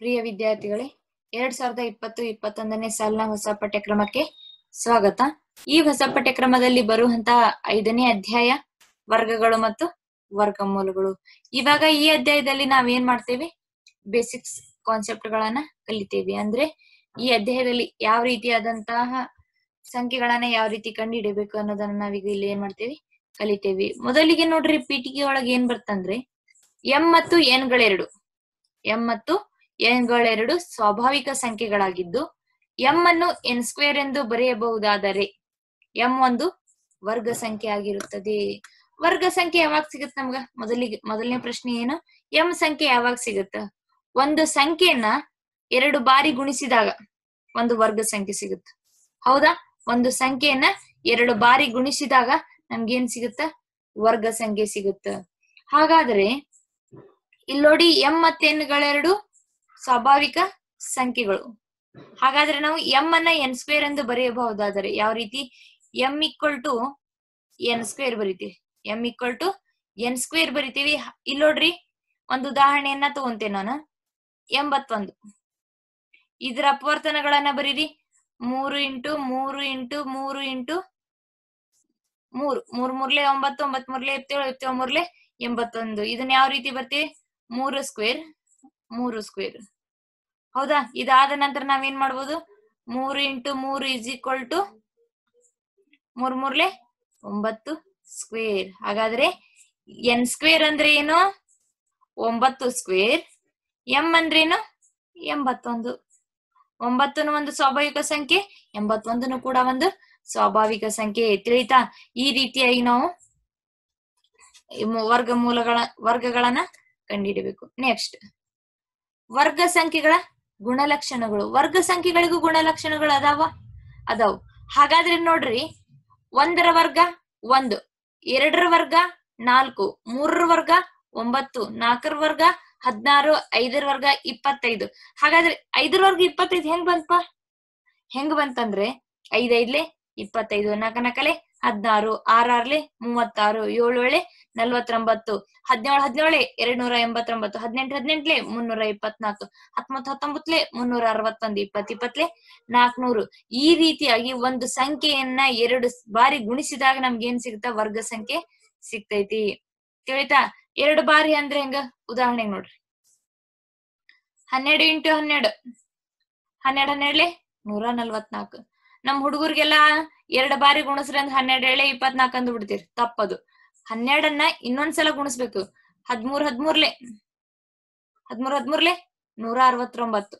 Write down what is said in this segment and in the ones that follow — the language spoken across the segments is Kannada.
ಪ್ರಿಯ ವಿದ್ಯಾರ್ಥಿಗಳೇ, 2020-21ನೇ ಸಾಲಿನ ಹೊಸ ಪಠ್ಯಕ್ರಮಕ್ಕೆ ಸ್ವಾಗತ. ಈ ಹೊಸ ಪಠ್ಯಕ್ರಮದಲ್ಲಿ ಬರುವಂತಹ 5ನೇ ಅಧ್ಯಾಯ ವರ್ಗಗಳು ಮತ್ತು ವರ್ಗಮೂಲಗಳು. ಇವಾಗ ಈ ಅಧ್ಯಾಯದಲ್ಲಿ ನಾವೇನ್ ಮಾಡ್ತೇವೆ, ಬೇಸಿಕ್ಸ್ ಕಾನ್ಸೆಪ್ಟ್ ಗಳನ್ನ ಕಲಿತೇವೆ. ಅಂದ್ರೆ ಈ ಅಧ್ಯಾಯದಲ್ಲಿ ಯಾವ ರೀತಿಯಾದಂತಹ ಸಂಖ್ಯೆಗಳನ್ನ ಯಾವ ರೀತಿ ಕಂಡುಹಿಡಿಯಬೇಕು ಅನ್ನೋದನ್ನ ನಾವೀಗ ಇಲ್ಲಿ ಏನ್ ಮಾಡ್ತೇವೆ, ಕಲಿತೇವೆ. ಮೊದಲಿಗೆ ನೋಡ್ರಿ, ಪೀಠಿಕೆ ಒಳಗೆ ಏನ್ ಬರ್ತಂದ್ರೆ ಎಂ ಮತ್ತು ಎನ್ ಗಳೆರಡು, ಎಂ ಮತ್ತು ಎನ್ ಗಳೆರಡು ಸ್ವಾಭಾವಿಕ ಸಂಖ್ಯೆಗಳಾಗಿದ್ದು ಎಂ ಅನ್ನು ಎನ್ ಸ್ಕ್ವೇರ್ ಎಂದು ಬರೆಯಬಹುದಾದರೆ ಎಂ ಒಂದು ವರ್ಗ ಸಂಖ್ಯೆ ಆಗಿರುತ್ತದೆ. ವರ್ಗ ಸಂಖ್ಯೆ ಯಾವಾಗ ಸಿಗುತ್ತೆ ನಮ್ಗ? ಮೊದಲನೇ ಪ್ರಶ್ನೆ ಏನು, ಎಂ ಸಂಖ್ಯೆ ಯಾವಾಗ ಸಿಗುತ್ತ? ಒಂದು ಸಂಖ್ಯೆಯನ್ನ 2 ಬಾರಿ ಗುಣಿಸಿದಾಗ ಒಂದು ವರ್ಗ ಸಂಖ್ಯೆ ಸಿಗುತ್ತೆ. ಹೌದಾ? ಒಂದು ಸಂಖ್ಯೆಯನ್ನ 2 ಬಾರಿ ಗುಣಿಸಿದಾಗ ನಮ್ಗೇನ್ ಸಿಗುತ್ತ? ವರ್ಗ ಸಂಖ್ಯೆ ಸಿಗುತ್ತ. ಹಾಗಾದ್ರೆ ಇಲ್ಲಿ ನೋಡಿ, ಎಂ ಮತ್ತು ಎನ್ ಗಳೆರಡು ಸ್ವಾಭಾವಿಕ ಸಂಖ್ಯೆಗಳು. ಹಾಗಾದ್ರೆ ನಾವು ಎಂ ಅನ್ನ ಎನ್ ಸ್ಕ್ವೇರ್ ಎಂದು ಬರೆಯಬಹುದಾದರೆ ಯಾವ ರೀತಿ? M equal to N square ಬರಿತೀವಿ, M equal to N square ಬರಿತೀವಿ. ಇಲ್ಲಿ ನೋಡ್ರಿ, ಒಂದು ಉದಾಹರಣೆಯನ್ನ ತಗೊಂತೇನೆ ನಾನು. 81, ಇದರ ಅಪವರ್ತನಗಳನ್ನ ಬರೀರಿ. 3 ಇಂಟು 3 ಇಂಟು 3 ಇಂಟು 3, 3 ಮೂರ್ಲೆ 9, 9 ಮೂರ್ಲೆ 7, 7 ಮೂರ್ಲೆ 81. ಇದನ್ನ ಯಾವ ರೀತಿ ಬರ್ತೀವಿ? 3 ಸ್ಕ್ವೇರ್ 3 ಸ್ಕ್ವೇರ್. ಹೌದಾ? ಇದಾದ ನಂತರ ನಾವೇನ್ ಮಾಡ್ಬೋದು? 3 ಇಂಟು 3 ಇಸ್ ಈಕ್ವಲ್ ಟು 3 ಮೂರ್ಲೆ 9 ಸ್ಕ್ವೇರ್. ಹಾಗಾದ್ರೆ ಎನ್ ಸ್ಕ್ವೇರ್ ಅಂದ್ರೆ ಏನು? 9 ಸ್ಕ್ವೇರ್. ಎಂ ಅಂದ್ರೇನು? 81. 9 ಒಂದು ಸ್ವಾಭಾವಿಕ ಸಂಖ್ಯೆ, 81 ಕೂಡ ಒಂದು ಸ್ವಾಭಾವಿಕ ಸಂಖ್ಯೆ. ತಿಳಿತಾ? ಈ ರೀತಿಯಾಗಿ ನಾವು ವರ್ಗಗಳನ್ನ ಕಂಡುಹಿಡಬೇಕು. ನೆಕ್ಸ್ಟ್, ವರ್ಗ ಸಂಖ್ಯೆಗಳ ಗುಣಲಕ್ಷಣಗಳು. ವರ್ಗ ಸಂಖ್ಯೆಗಳಿಗೂ ಗುಣಲಕ್ಷಣಗಳು ಅದಾವು. ಹಾಗಾದ್ರೆ ನೋಡ್ರಿ, 1ರ ವರ್ಗ 1, 2ರ ವರ್ಗ 4, 3ರ ವರ್ಗ 9, 4ರ ವರ್ಗ 16, 5ರ ವರ್ಗ 25. ಹಾಗಾದ್ರೆ 5ರ ವರ್ಗ 25 ಹೆಂಗ್ ಬಂತಂದ್ರೆ 5 5ಲೆ 25, 4 4ಲೆ 16, 6 6ಲೆ 36, 7 7ಲೆ 49, 17 17ಲೆ 289, 18 18ಲೆ 324, 19 19ಲೆ 361, 20 20ಲೆ 400. ಈ ರೀತಿಯಾಗಿ ಒಂದು ಸಂಖ್ಯೆಯನ್ನ 2 ಬಾರಿ ಗುಣಿಸಿದಾಗ ನಮ್ಗೆ ಏನ್ ಸಿಗುತ್ತಾ? ವರ್ಗ ಸಂಖ್ಯೆ ಸಿಗ್ತೈತಿ. ತಿಳಿತಾ? 2 ಬಾರಿ ಅಂದ್ರೆ ಹೆಂಗ? ಉದಾಹರಣೆಗೆ ನೋಡ್ರಿ, 12 ಇಂಟು 12, 12 12ಲೆ 144. ನಮ್ ಹುಡುಗರಿಗೆಲ್ಲ 2 ಬಾರಿ ಗುಣಿಸ್ರಿ ಅಂದ್ರೆ 12 7 24 ಅಂದು ಬಿಡ್ತೀರಿ. ತಪ್ಪದು. 12ಅನ್ನ ಇನ್ನೊಂದ್ಸಲ ಗುಣಿಸ್ಬೇಕು. 13 13ಲೆ 169.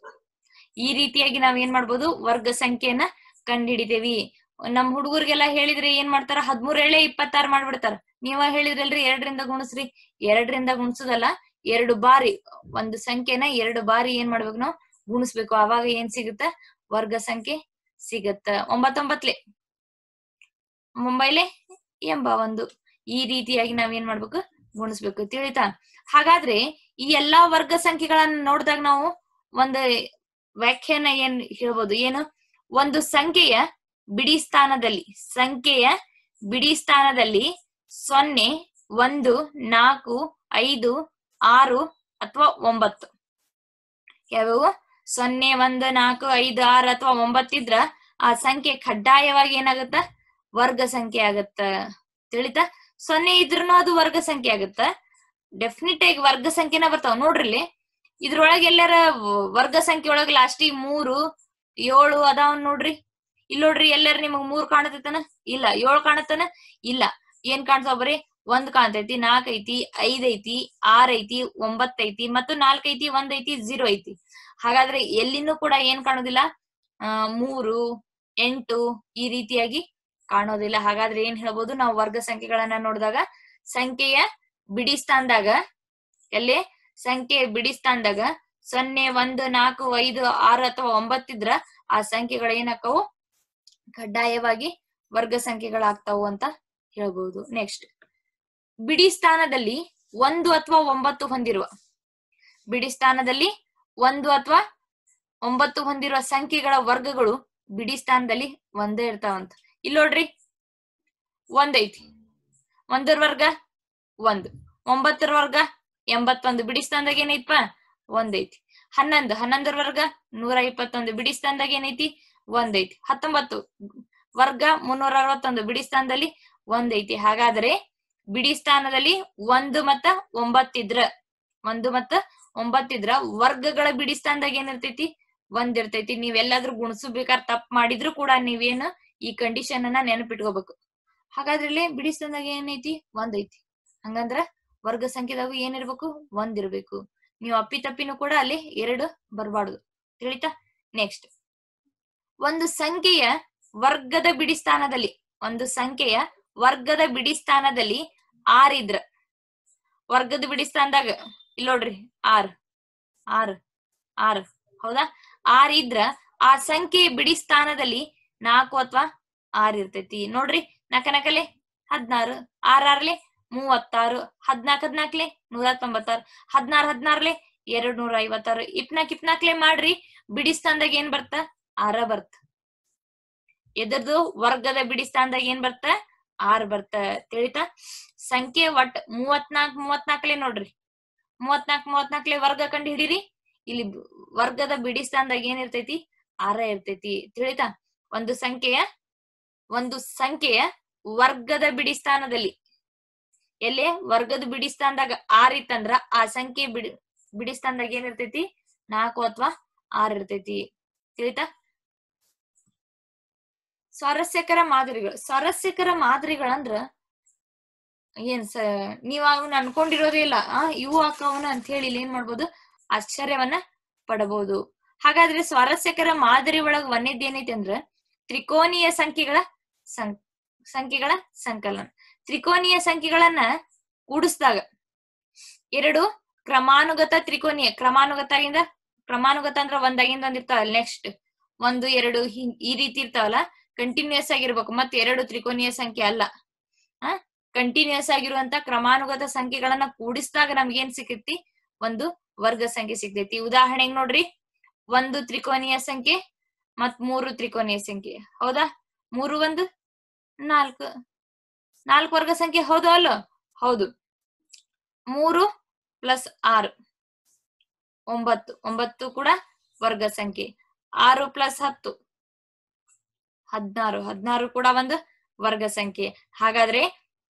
ಈ ರೀತಿಯಾಗಿ ನಾವ್ ಏನ್ ಮಾಡ್ಬೋದು? ವರ್ಗ ಸಂಖ್ಯೆಯನ್ನ ಕಂಡುಹಿಡಿತೇವಿ. ನಮ್ ಹುಡುಗರಿಗೆಲ್ಲ ಹೇಳಿದ್ರೆ ಏನ್ ಮಾಡ್ತಾರ? 13 7 26 ಮಾಡ್ಬಿಡ್ತಾರ. ನೀವ ಹೇಳಿದ್ರಲ್ರಿ 2ರಿಂದ ಗುಣಿಸ್ರಿ. 2ರಿಂದ ಗುಣಿಸೋದಲ್ಲ, 2 ಬಾರಿ ಒಂದು ಸಂಖ್ಯೆನ 2 ಬಾರಿ ಏನ್ ಮಾಡ್ಬೇಕು? ನಾವು ಗುಣಿಸ್ಬೇಕು. ಅವಾಗ ಏನ್ ಸಿಗುತ್ತ? ವರ್ಗ ಸಂಖ್ಯೆ ಸಿಗತ್ತ. 9 9ಲೆ 9ಲೆ 81. ಈ ರೀತಿಯಾಗಿ ನಾವೇನ್ ಮಾಡ್ಬೇಕು? ಗುಣಿಸ್ಬೇಕು. ತಿಳಿತಾ? ಹಾಗಾದ್ರೆ ಈ ಎಲ್ಲಾ ವರ್ಗ ಸಂಖ್ಯೆಗಳನ್ನ ನೋಡಿದಾಗ ನಾವು ಒಂದು ವ್ಯಾಖ್ಯಾನ ಏನ್ ಹೇಳ್ಬೋದು? ಏನು? ಒಂದು ಸಂಖ್ಯೆಯ ಬಿಡಿ ಸ್ಥಾನದಲ್ಲಿ 0, 1, 4, 5, 6 ಅಥವಾ 9. ಯಾವ್ಯಾವು? 0 1 4 5 6 ಅಥವಾ 9 ಇದ್ರ ಆ ಸಂಖ್ಯೆ ಕಡ್ಡಾಯವಾಗಿ ಏನಾಗತ್ತ? ವರ್ಗ ಸಂಖ್ಯೆ ಆಗತ್ತ. ತಿಳಿತಾ? 0 ಇದ್ರೂ ಅದು ವರ್ಗ ಸಂಖ್ಯೆ ಆಗತ್ತ. ಡೆಫಿನೆಟ್ ಆಗಿ ವರ್ಗ ಸಂಖ್ಯೆನ ಬರ್ತಾವ. ನೋಡ್ರಿ, ಇದ್ರೊಳಗೆ ಎಲ್ಲಾರ ವರ್ಗ ಸಂಖ್ಯೆ ಒಳಗ ಲಾಸ್ಟಿಗೆ 3 7 ಅದಾವ ನೋಡ್ರಿ. ಇಲ್ಲಿ ನೋಡ್ರಿ, ಎಲ್ಲಾರ ನಿಮಗ್ 3 ಕಾಣತೈತನ? ಇಲ್ಲ. 7 ಕಾಣತನ? ಇಲ್ಲ. ಏನ್ ಕಾಣ್ತಾವ? ಬರೀ 1 ಕಾಣ್ತೈತಿ, 4 ಐತಿ, 5 ಐತಿ, 6 ಐತಿ, 9 ಐತಿ, ಮತ್ತು 4 ಐತಿ, 1 ಐತಿ, 0 ಐತಿ. ಹಾಗಾದ್ರೆ ಎಲ್ಲಿನೂ ಕೂಡ ಏನ್ ಕಾಣೋದಿಲ್ಲ? 3 8 ಈ ರೀತಿಯಾಗಿ ಕಾಣೋದಿಲ್ಲ. ಹಾಗಾದ್ರೆ ಏನ್ ಹೇಳ್ಬೋದು? ನಾವು ವರ್ಗ ಸಂಖ್ಯೆಗಳನ್ನ ನೋಡಿದಾಗ ಸಂಖ್ಯೆಯ ಬಿಡಿ ಸ್ಥಾನದಾಗ, ಎಲ್ಲಿ ಸಂಖ್ಯೆಯ ಬಿಡಿ ಸ್ಥಾನದಾಗ 0 1 4 5 6 ಅಥವಾ 9 ಇದ್ರ ಆ ಸಂಖ್ಯೆಗಳು ಏನಾಕ್ಕವು? ಕಡ್ಡಾಯವಾಗಿ ವರ್ಗ ಸಂಖ್ಯೆಗಳಾಗ್ತಾವು ಅಂತ ಹೇಳ್ಬಹುದು. ನೆಕ್ಸ್ಟ್, ಬಿಡಿ ಸ್ಥಾನದಲ್ಲಿ 1 ಅಥವಾ 9 ಹೊಂದಿರುವ, ಬಿಡಿ ಸ್ಥಾನದಲ್ಲಿ 1 ಅಥವಾ 9 ಹೊಂದಿರುವ ಸಂಖ್ಯೆಗಳ ವರ್ಗಗಳು ಬಿಡಿ ಸ್ಥಾನದಲ್ಲಿ ಒಂದೇ ಇರ್ತಾವಂತ. ಇಲ್ಲಿ ನೋಡ್ರಿ, 1 ಐತಿ, 1ರ ವರ್ಗ 1, 9ರ ವರ್ಗ 81. ಬಿಡಿ ಸ್ಥಾನದಾಗ ಏನೈತಪ್ಪ? 1 ಐತಿ. 11 11 ವರ್ಗ 121 ಬಿಡಿ ಸ್ಥಾನದಾಗ ಏನೈತಿ 1 ಐತಿ. 19 ವರ್ಗ 361 ಬಿಡಿ ಸ್ಥಾನದಲ್ಲಿ 1 ಐತಿ. ಹಾಗಾದ್ರೆ ಬಿಡಿ ಸ್ಥಾನದಲ್ಲಿ 1 ಮತ್ತ 9 ಇದ್ರ 1 ಮತ್ತ 9 ಇದ್ರ ವರ್ಗಗಳ ಬಿಡಿ ಸ್ಥಾನದಾಗ ಏನಿರ್ತೈತಿ 1 ಇರ್ತೈತಿ. ನೀವೆಲ್ಲಾದ್ರೂ ಗುಣಿಸ್ಬೇಕಾದ್ರೆ ತಪ್ಪು ಮಾಡಿದ್ರು ಕೂಡ ನೀವೇನು ಈ ಕಂಡೀಷನ್ ಅನ್ನ ನೆನಪಿಟ್ಕೋಬೇಕು. ಹಾಗಾದ್ರೆ ಇಲ್ಲಿ ಬಿಡಿ ಸ್ಥಾನದಾಗ ಏನೈತಿ 1 ಐತಿ. ಹಂಗಂದ್ರ ವರ್ಗ ಸಂಖ್ಯೆದಾಗ ಏನಿರ್ಬೇಕು 1 ಇರ್ಬೇಕು. ನೀವು ಅಪ್ಪಿತಪ್ಪಿನೂ ಕೂಡ ಅಲ್ಲಿ 2 ಬರ್ಬಾರ್ದು. ತಿಳಿತಾ? ನೆಕ್ಸ್ಟ್, ಒಂದು ಸಂಖ್ಯೆಯ ವರ್ಗದ ಬಿಡಿ ಸ್ಥಾನದಲ್ಲಿ ವರ್ಗದ ಬಿಡಿ ಸ್ಥಾನದಲ್ಲಿ 6 ಇದ್ರ ವರ್ಗದ ಬಿಡಿ ಸ್ಥಾನದಾಗ ಇಲ್ಲಿ ನೋಡ್ರಿ 6 ಹೌದಾ? 6 ಇದ್ರ ಆ ಸಂಖ್ಯೆಯ ಬಿಡಿ ಸ್ಥಾನದಲ್ಲಿ 4 ಅಥವಾ 6 ಇರ್ತೈತಿ. ನೋಡ್ರಿ, 4 4 16, 6 36, 14 14 196, 16 16 256. 24 ಮಾಡ್ರಿ, ಬಿಡಿ ಸ್ಥಾನದಾಗ ಏನ್ ಬರ್ತ 6 ಬರ್ತ. ಎದರ್ದು ವರ್ಗದ ಬಿಡಿ ಸ್ಥಾನದಾಗ ಏನ್ ಬರ್ತ 6 ಬರ್ತ. ತಿಳಿತಾ? ಸಂಖ್ಯೆ ಒಟ್ಟ 34 ನೋಡ್ರಿ, 34 ವರ್ಗ ಕಂಡು ಹಿಡೀರಿ. ಇಲ್ಲಿ ವರ್ಗದ ಬಿಡಿ ಸ್ಥಾನದಾಗ ಏನಿರ್ತೈತಿ 6 ಇರ್ತೈತಿ. ತಿಳಿತಾ? ಒಂದು ಸಂಖ್ಯೆಯ ವರ್ಗದ ಬಿಡಿ ಸ್ಥಾನದಲ್ಲಿ ಎಲ್ಲೇ ವರ್ಗದ ಬಿಡಿ ಸ್ಥಾನದಾಗ 6 ಇತ್ತಂದ್ರ ಆ ಸಂಖ್ಯೆ ಬಿಡಿ ಸ್ಥಾನದಾಗ ಏನಿರ್ತೈತಿ 4 ಅಥವಾ 6 ಇರ್ತೈತಿ. ತಿಳಿತಾ? ಸ್ವಾರಸ್ಯಕರ ಮಾದರಿಗಳಂದ್ರ ಏನ್ ನೀವ್ ಅವನ್ನ ಅನ್ಕೊಂಡಿರೋದೇ ಇಲ್ಲ, ಇವು ಹಾಕವನ ಅಂತ ಹೇಳಿ ಇಲ್ಲಿ ಏನ್ ಮಾಡ್ಬೋದು, ಆಶ್ಚರ್ಯವನ್ನ ಪಡಬಹುದು. ಹಾಗಾದ್ರೆ ಸ್ವಾರಸ್ಯಕರ ಮಾದರಿ ಒಳಗ ಒಂದೇದ್ ಏನೈತಿ ಅಂದ್ರ ತ್ರಿಕೋನೀಯ ಸಂಖ್ಯೆಗಳ ಸಂಕಲನ. ತ್ರಿಕೋನೀಯ ಸಂಖ್ಯೆಗಳನ್ನ ಕೂಡಿಸಿದಾಗ 2 ಕ್ರಮಾನುಗತ ತ್ರಿಕೋನೀಯ ಕ್ರಮಾನುಗತ ಅಂದ್ರ ಒಂದಾಗಿಂದ ಒಂದ್ ಇರ್ತಾವ. ನೆಕ್ಸ್ಟ್ 1 2 ಈ ರೀತಿ ಇರ್ತಾವಲ್ಲ, ಕಂಟಿನ್ಯೂಸ್ ಆಗಿರ್ಬೇಕು. ಮತ್ತೆ 2 ತ್ರಿಕೋನೀಯ ಸಂಖ್ಯೆ ಅಲ್ಲ, ಕಂಟಿನ್ಯೂಸ್ ಆಗಿರುವಂತ ಕ್ರಮಾನುಗತ ಸಂಖ್ಯೆಗಳನ್ನ ಕೂಡಿಸಿದಾಗ ನಮ್ಗೆ ಏನ್ ಸಿಕ್ಕೈತಿ, ಒಂದು ವರ್ಗ ಸಂಖ್ಯೆ ಸಿಗ್ತೈತಿ. ಉದಾಹರಣೆಗೆ ನೋಡ್ರಿ, 1 ತ್ರಿಕೋನೀಯ ಸಂಖ್ಯೆ ಮತ್ 3 ತ್ರಿಕೋನೀಯ ಸಂಖ್ಯೆ. ಹೌದಾ? 3 1 4 ವರ್ಗ ಸಂಖ್ಯೆ. ಹೌದು ಅಲ್ಲ? ಹೌದು. 3 + 6 9 ಕೂಡ ವರ್ಗ ಸಂಖ್ಯೆ. 6 + 10 16 ಕೂಡ ಒಂದು ವರ್ಗ ಸಂಖ್ಯೆ. ಹಾಗಾದ್ರೆ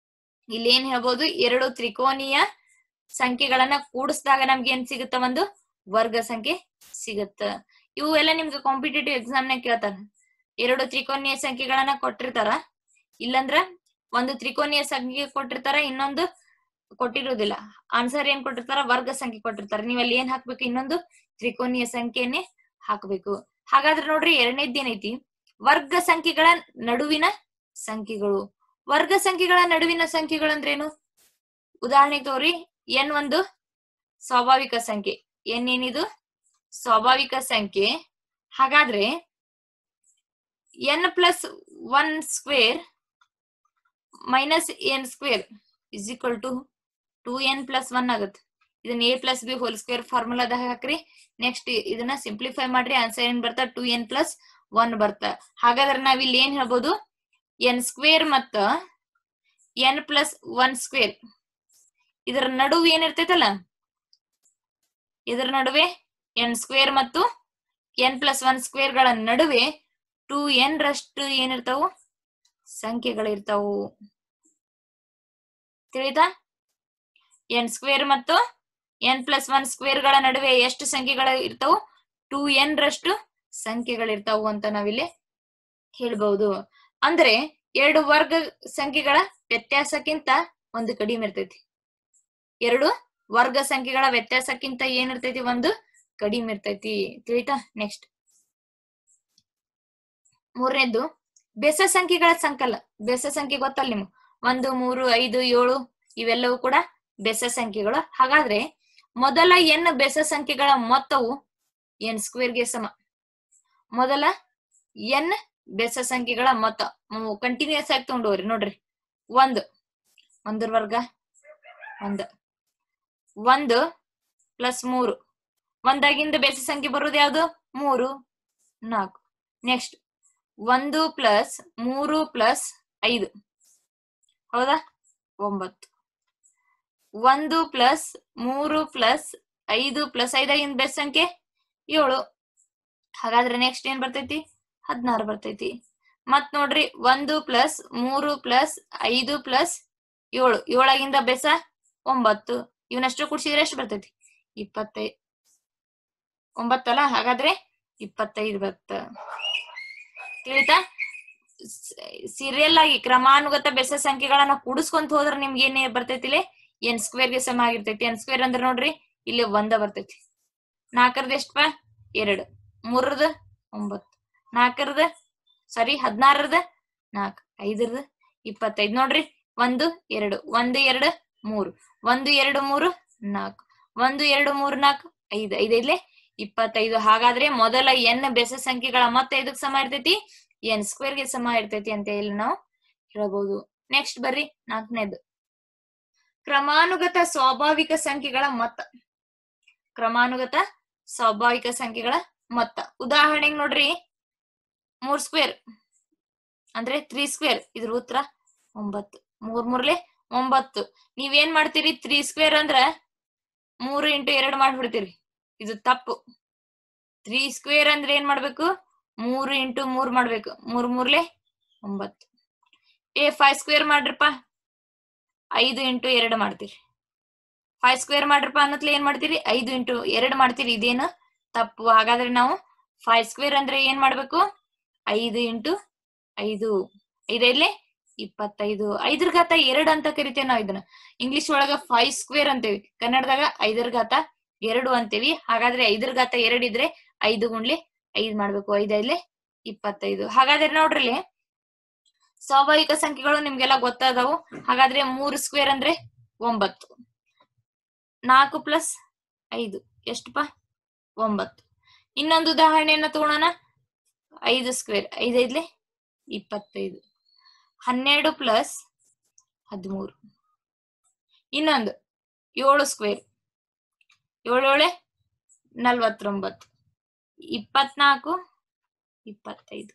ಇಲ್ಲಿ ಏನ್ ಹೇಳ್ಬೋದು, 2 ತ್ರಿಕೋನೀಯ ಸಂಖ್ಯೆಗಳನ್ನ ಕೂಡಿಸಿದಾಗ ನಮ್ಗೆ ಏನ್ ಸಿಗುತ್ತ, ಒಂದು ವರ್ಗ ಸಂಖ್ಯೆ ಸಿಗುತ್ತ. ಇವು ಎಲ್ಲ ನಿಮ್ಗೆ ಕಾಂಪಿಟೇಟಿವ್ ಎಕ್ಸಾಮ್ ನಾಗ ಕೇಳ್ತಾರ. 2 ತ್ರಿಕೋನೀಯ ಸಂಖ್ಯೆಗಳನ್ನ ಕೊಟ್ಟಿರ್ತಾರ, ಇಲ್ಲಂದ್ರ ಒಂದು ತ್ರಿಕೋನೀಯ ಸಂಖ್ಯೆ ಕೊಟ್ಟಿರ್ತಾರ, ಇನ್ನೊಂದು ಕೊಟ್ಟಿರುವುದಿಲ್ಲ. ಆನ್ಸರ್ ಏನ್ ಕೊಟ್ಟಿರ್ತಾರ, ವರ್ಗ ಸಂಖ್ಯೆ ಕೊಟ್ಟಿರ್ತಾರ. ನೀವಲ್ಲಿ ಏನ್ ಹಾಕ್ಬೇಕು, ಇನ್ನೊಂದು ತ್ರಿಕೋನೀಯ ಸಂಖ್ಯೆಯನ್ನೇ ಹಾಕ್ಬೇಕು. ಹಾಗಾದ್ರೆ ನೋಡ್ರಿ, ಎರಡನೇದ್ ಏನೈತಿ, ವರ್ಗ ಸಂಖ್ಯೆಗಳ ನಡುವಿನ ಸಂಖ್ಯೆಗಳು. ವರ್ಗ ಸಂಖ್ಯೆಗಳ ನಡುವಿನ ಸಂಖ್ಯೆಗಳು ಅಂದ್ರೇನು? ಉದಾಹರಣೆಗೆ ತೋರಿ, n ಒಂದು ಸ್ವಾಭಾವಿಕ ಸಂಖ್ಯೆ. ಏನಿದು? ಸ್ವಾಭಾವಿಕ ಸಂಖ್ಯೆ. ಹಾಗಾದ್ರೆ n + 1 square minus n square is equal to 2n + 1 ಆಗುತ್ತೆ. ಇದನ್ನ a + b ಹೋಲ್ ಸ್ಕ್ವೇರ್ ಫಾರ್ಮುಲಾದಾಗ ಹಾಕ್ರಿ. ನೆಕ್ಸ್ಟ್ ಇದನ್ನ ಸಿಂಪ್ಲಿಫೈ ಮಾಡ್ರಿ, ಆನ್ಸರ್ ಏನ್ ಬರ್ತಾ 2n + 1 ಬರ್ತ. ಹಾಗಾದ್ರೆ ನಾವಿಲ್ಲಿ ಏನ್ ಹೇಳ್ಬೋದು, n ಸ್ಕ್ವೇರ್ ಮತ್ತ n + 1 ಸ್ಕ್ವೇರ್ ಇದರ ನಡುವೆ ಏನಿರ್ತೈತಲ್ಲ, ಇದರ ನಡುವೆ n ಸ್ಕ್ವೇರ್ ಮತ್ತು n + 1 ಸ್ಕ್ವೇರ್ ಗಳ ನಡುವೆ 2n ರಷ್ಟು ಏನಿರ್ತಾವು, ಸಂಖ್ಯೆಗಳಿರ್ತಾವು. ತಿಳಿತಾ? n ಸ್ಕ್ವೇರ್ ಮತ್ತು n + 1 ಸ್ಕ್ವೇರ್ ಗಳ ನಡುವೆ ಎಷ್ಟು ಸಂಖ್ಯೆಗಳು ಇರ್ತಾವು, 2n ರಷ್ಟು ಸಂಖ್ಯೆಗಳಿರ್ತಾವು ಅಂತ ನಾವಿಲ್ಲಿ ಹೇಳ್ಬಹುದು. ಅಂದ್ರೆ 2 ವರ್ಗ ಸಂಖ್ಯೆಗಳ ವ್ಯತ್ಯಾಸಕ್ಕಿಂತ ಒಂದು ಕಡಿಮೆ ಇರ್ತೈತಿ. 2 ವರ್ಗ ಸಂಖ್ಯೆಗಳ ವ್ಯತ್ಯಾಸಕ್ಕಿಂತ ಏನಿರ್ತೈತಿ, ಒಂದು ಕಡಿಮೆ ಇರ್ತೈತಿ. ತಿಳಿತಾ? ನೆಕ್ಸ್ಟ್, ಮೂರನೇದು ಬೆಸ ಸಂಖ್ಯೆಗಳ ಸಂಕಲನ. ಬೆಸ ಸಂಖ್ಯೆ ಗೊತ್ತಲ್ಲ ನಿಮ್ಗೆ, 1 3 5 7 ಇವೆಲ್ಲವೂ ಕೂಡ ಬೆಸ ಸಂಖ್ಯೆಗಳು. ಹಾಗಾದ್ರೆ ಮೊದಲ n ಬೆಸ ಸಂಖ್ಯೆಗಳ ಮೊತ್ತವು n ಸ್ಕ್ವೇರ್ಗೆ ಸಮ. ಮೊದಲ n ಬೆಸ ಸಂಖ್ಯೆಗಳ ಮೊತ್ತ ಕಂಟಿನ್ಯೂಸ್ ಆಗಿ ತಗೊಂಡೋಗ್ರಿ. ನೋಡ್ರಿ, 1 1 ವರ್ಗ 1 1 + 3 ಒಂದಾಗಿಂದ ಬೆಸ ಸಂಖ್ಯೆ ಬರುವುದು ಯಾವ್ದು, 3 4. ನೆಕ್ಸ್ಟ್ 1 + 3 + 5 ಹೌದಾ 9. 1 + 3 + 5 + 5 ಆಗಿಂದ ಬೆಸ ಸಂಖ್ಯೆ 7. ಹಾಗಾದ್ರೆ ನೆಕ್ಸ್ಟ್ ಏನ್ ಬರ್ತೈತಿ 16 ಬರ್ತೈತಿ. ಮತ್ ನೋಡ್ರಿ 1 ಪ್ಲಸ್ 3 ಪ್ಲಸ್ 5 ಪ್ಲಸ್ 7, 7 ಬೆಸ 9, ಇವನಷ್ಟು ಕೂಡ್ಸಿದ್ರೆ ಎಷ್ಟು ಬರ್ತೈತಿ 25. 9 ಅಲ್ಲ, ಹಾಗಾದ್ರೆ 25 ಬತ್ತ. ತಿಳಿತಾ? ಸೀರಿಯಲ್ ಆಗಿ ಕ್ರಮಾನುಗತ ಬೆಸ ಸಂಖ್ಯೆಗಳನ್ನ ಕೂಡಿಸ್ಕೊಂತ ಹೋದ್ರ ನಿಮ್ಗೆ ಏನೇ ಬರ್ತೈತಿಲೆ n ಸ್ಕ್ವೇರ್ ಗೆ ಸಮ ಆಗಿರ್ತೈತಿ. n ಸ್ಕ್ವೇರ್ ಅಂದ್ರೆ ನೋಡ್ರಿ ಇಲ್ಲಿ 1 ಬರ್ತೈತಿ. 4ರದ ಎಷ್ಟಪ್ಪ 2, 3ರದ 9, 4ರದ 16ರದ 4, 5ರದ 25. ನೋಡ್ರಿ 1 2 1 2 3 1 2 3 4 1 2 3 4 5 5 ಐದ್ಲೆ 25. ಹಾಗಾದ್ರೆ ಮೊದಲ n ಬೆಸ ಸಂಖ್ಯೆಗಳ ಮೊತ್ತ ಇದಕ್ ಸಮ ಇರ್ತೈತಿ n ಸ್ಕ್ವೇರ್ ಗೆ ಸಮ ಇರ್ತೈತಿ ಅಂತ ಹೇಳಿ ನಾವು ಹೇಳ್ಬಹುದು. ನೆಕ್ಸ್ಟ್ ಬರ್ರಿ 4ನೇದು ಕ್ರಮಾನುಗತ ಸ್ವಾಭಾವಿಕ ಸಂಖ್ಯೆಗಳ ಮೊತ್ತ. ಕ್ರಮಾನುಗತ ಸ್ವಾಭಾವಿಕ ಸಂಖ್ಯೆಗಳ ಮೊತ್ತ ಉದಾಹರಣೆಗೆ ನೋಡ್ರಿ 3 ಸ್ಕ್ವೇರ್ ಅಂದ್ರೆ 3 ಸ್ಕ್ವೇರ್, ಇದ್ರ ಉತ್ತರ 9. 3 3 9. ನೀವೇನ್ ಮಾಡ್ತೀರಿ 3 ಸ್ಕ್ವೇರ್ ಅಂದ್ರ 3 ಇಂಟು 2 ಮಾಡ್ಬಿಡ್ತೀರಿ, ಇದು ತಪ್ಪು. 3 ಸ್ಕ್ವೇರ್ ಅಂದ್ರೆ ಏನ್ ಮಾಡ್ಬೇಕು 3 ಇಂಟು 3 ಮಾಡ್ಬೇಕು. 3 3 9. 5 ಸ್ಕ್ವೇರ್ ಮಾಡ್ರಪ್ಪ 5 ಇಂಟು 2 ಮಾಡ್ತೀರಿ. 5 ಸ್ಕ್ವೇರ್ ಮಾಡ್ರಪ್ಪ ಅನ್ನತ್ಲೆ ಏನ್ ಮಾಡ್ತೀರಿ 5 ಇಂಟು 2 ಮಾಡ್ತೀರಿ. ಇದೇನು ತಪ್ಪು. ಹಾಗಾದ್ರೆ ನಾವು 5 ಸ್ಕ್ವೇರ್ ಅಂದ್ರೆ ಏನ್ ಮಾಡ್ಬೇಕು 5 ಇಂಟು 5, 5 25. 5ರ ಘಾತ 2 ಅಂತ ಕರಿತೇವೆ ನಾವು ಇದನ್ನ. ಇಂಗ್ಲಿಷ್ ಒಳಗ 5 ಸ್ಕ್ವೇರ್ ಅಂತೇವಿ, ಕನ್ನಡದಾಗ 5ರ ಘಾತ 2 ಅಂತೇವಿ. ಹಾಗಾದ್ರೆ 5ರ ಘಾತ 2 ಇದ್ರೆ 5 ಗುಣ್ಲೆ 5 ಮಾಡ್ಬೇಕು. 5 5 25. ಹಾಗಾದ್ರೆ ನೋಡ್ರಿ ಸ್ವಾಭಾವಿಕ ಸಂಖ್ಯೆಗಳು ನಿಮ್ಗೆಲ್ಲ ಗೊತ್ತಾದವು. ಹಾಗಾದ್ರೆ 3 ಸ್ಕ್ವೇರ್ ಅಂದ್ರೆ 9, 4 ಪ್ಲಸ್ 5 ಎಷ್ಟಪ್ಪ 9. ಇನ್ನೊಂದು ಉದಾಹರಣೆಯನ್ನ ತಗೊಳ್ಳೋಣ. 5 ಸ್ಕ್ವೇರ್ 5 5 25. 12 ಪ್ಲಸ್ 13. ಇನ್ನೊಂದು 7 ಸ್ಕ್ವೇರ್ 7 49. 24 25.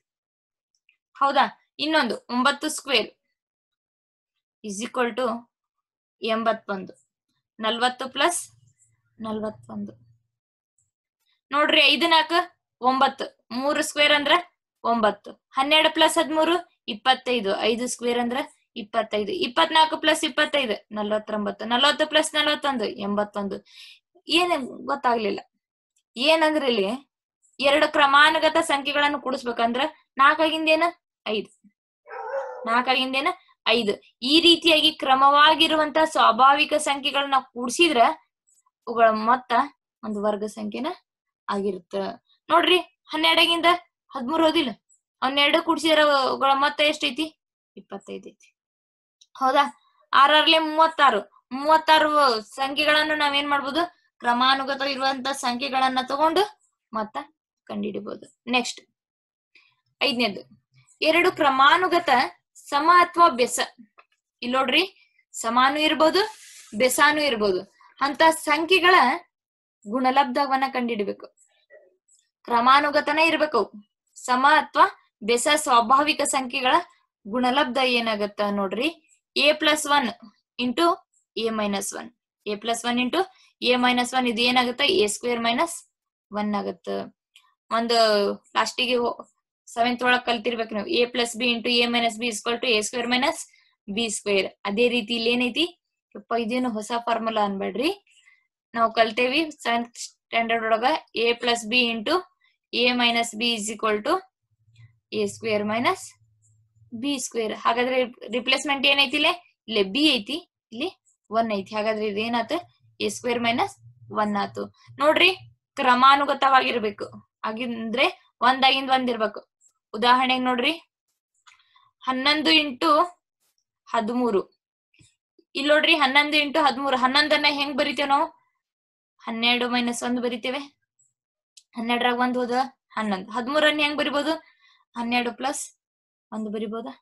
ಹೌದಾ? ಇನ್ನೊಂದು 9 square is equal to 81. 40 plus 41. ನೋಡ್ರಿ 5 4 9. 3 ಸ್ಕ್ವೇರ್ ಅಂದ್ರ 9. 12 ಪ್ಲಸ್ 13 25. 5 ಸ್ಕ್ವೇರ್ ಅಂದ್ರ 25. 24 ಪ್ಲಸ್ 25 49. 40 ಪ್ಲಸ್ 41 81. ಏನ್ ಗೊತ್ತಾಗ್ಲಿಲ್ಲ. ಏನಂದ್ರೆ ಇಲ್ಲಿ 2 ಕ್ರಮಾನುಗತ ಸಂಖ್ಯೆಗಳನ್ನು ಕೂಡಿಸ್ಬೇಕಂದ್ರ 4 ಆಗಿಂದೇನ 5, 4 ಆಗಿಂದೇನ 5. ಈ ರೀತಿಯಾಗಿ ಕ್ರಮವಾಗಿರುವಂತ ಸ್ವಾಭಾವಿಕ ಸಂಖ್ಯೆಗಳನ್ನ ಕೂಡಿಸಿದ್ರ ಅವುಗಳ ಮೊತ್ತ ಒಂದು ವರ್ಗ ಸಂಖ್ಯೆನ ಆಗಿರುತ್ತ. ನೋಡ್ರಿ 12ಗಿಂದ 13 ಹೋದಿಲ್ಲ, 12 ಕೂಡಿಸಿದ್ರ ಅವುಗಳ ಮೊತ್ತ ಎಷ್ಟೈತಿ 25 ಐತಿ. ಹೌದಾ? 6 36. 36 ಸಂಖ್ಯೆಗಳನ್ನು ನಾವೇನ್ ಮಾಡ್ಬೋದು ಕ್ರಮಾನುಗತ ಇರುವಂತ ಸಂಖ್ಯೆಗಳನ್ನ ತಗೊಂಡು ಮೊತ್ತ ಕಂಡುಹಿಡಿಬಹುದು. ನೆಕ್ಸ್ಟ್ 5ನೇದು 2 ಕ್ರಮಾನುಗತ ಸಮ ಅಥವಾ ಬೆಸ. ಇಲ್ಲಿ ನೋಡ್ರಿ ಸಮಾನು ಇರ್ಬೋದು ಬೆಸಾನು ಇರ್ಬೋದು. ಅಂತ ಸಂಖ್ಯೆಗಳ ಗುಣಲಬ್ಧವನ್ನ ಕಂಡುಹಿಡಿಬೇಕು. ಕ್ರಮಾನುಗತನ ಇರ್ಬೇಕು. ಸಮ ಅಥವಾ ಬೆಸ ಸ್ವಾಭಾವಿಕ ಸಂಖ್ಯೆಗಳ ಗುಣಲಬ್ಧ ಏನಾಗತ್ತ ನೋಡ್ರಿ a+1 into a-1. a+1 into a-1 ಇದು ಏನಾಗತ್ತ a ಸ್ಕ್ವೇರ್ ಮೈನಸ್ 1 ಆಗತ್ತ. ಒಂದು ಲಾಸ್ಟಿಗೆ 7th ಒಳಗ್ ಕಲ್ತಿರ್ಬೇಕು ನೀವು. a plus b into a minus b is equal to a square minus b square. ಅದೇ ರೀತಿ ಇಲ್ಲಿ ಏನೈತಿ ಇದೇನು ಹೊಸ ಫಾರ್ಮುಲಾ ಅನ್ಬೇಡ್ರಿ, ನಾವು ಕಲ್ತೇವಿ 7th ಸ್ಟ್ಯಾಂಡರ್ಡ್ ಒಳಗ a plus b into a minus b is equal to a square minus b square. ಹಾಗಾದ್ರೆ ರಿಪ್ಲೇಸ್ಮೆಂಟ್ ಏನೈತಿ ಇಲ್ಲಿ ಬಿ ಐತಿ, ಇಲ್ಲಿ 1 ಐತಿ. ಹಾಗಾದ್ರೆ ಇದೇನಾತ a ಸ್ಕ್ವೇರ್ ಮೈನಸ್ 1 ಆತು. ನೋಡ್ರಿ ಕ್ರಮಾನುಗತವಾಗಿರ್ಬೇಕು. ಆಗಿಂದ್ರೆ ಒಂದಾಗಿಂದ ಒಂದಿರ್ಬೇಕು. ಉದಾಹರಣೆಗೆ ನೋಡ್ರಿ 11 ಇಂಟು 13. ಇಲ್ಲಿ ನೋಡ್ರಿ 11 ಇಂಟು 13. 11 ಹೆಂಗ್ ಬರಿತೇವ್ ನಾವು 12 ಮೈನಸ್ 1 ಬರಿತೇವೆ. 12ರಾಗ 1 ಹೋದ 11. 13 ಹೆಂಗ್ ಬರಿಬಹುದು 12 ಪ್ಲಸ್ 1 ಬರಿಬೋದಾ?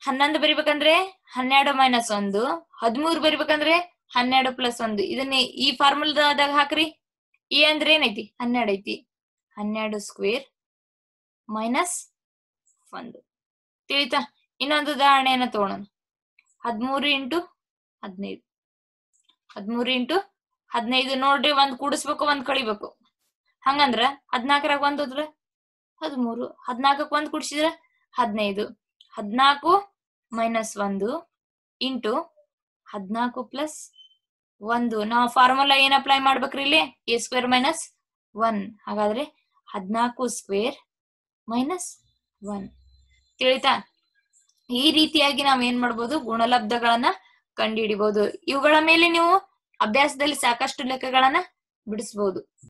11 ಬರಿಬೇಕಂದ್ರೆ 12 ಮೈನಸ್ 1. 13 ಬರಿಬೇಕಂದ್ರೆ 12 ಪ್ಲಸ್ 1. ಇದನ್ನ ಈ ಫಾರ್ಮುಲಾದಾಗ ಹಾಕ್ರಿ. ಎ ಅಂದ್ರೆ ಏನೈತಿ 12 ಐತಿ. 12 ಸ್ಕ್ವೇರ್ ಮೈನಸ್ 1. ತಿಳಿತಾ? ಇನ್ನೊಂದು ಉದಾಹರಣೆಯನ್ನ ತಗೊಳ್ಳೋಣ. 13 ಇಂಟು 15. 13 ಇಂಟು 15 ನೋಡ್ರಿ, ಒಂದ್ ಕೂಡಿಸ್ಬೇಕು, ಒಂದ್ ಕಳಿಬೇಕು. ಹಂಗಂದ್ರ 14ರಾಗ ಒಂದ್ ಹೋದ್ರ 13, 14ಕ್ ಒಂದ್ ಕೂಡಿಸಿದ್ರ 15. 14 ಮೈನಸ್ 1 ಇಂಟು 14 ಪ್ಲಸ್ 1. ನಾವು ಫಾರ್ಮುಲಾ ಏನ್ ಅಪ್ಲೈ ಮಾಡ್ಬೇಕ್ರಿ ಇಲ್ಲಿ? a square minus 1. ಹಾಗಾದ್ರೆ 14 ಸ್ಕ್ವೇರ್ ಮೈನಸ್ 1. ತಿಳಿತಾ? ಈ ರೀತಿಯಾಗಿ ನಾವ್ ಏನ್ ಮಾಡ್ಬೋದು? ಗುಣಲಬ್ಧಗಳನ್ನ ಕಂಡುಹಿಡಿಬಹುದು. ಇವುಗಳ ಮೇಲೆ ನೀವು ಅಭ್ಯಾಸದಲ್ಲಿ ಸಾಕಷ್ಟು ಲೆಕ್ಕಗಳನ್ನ ಬಿಡಿಸಬಹುದು.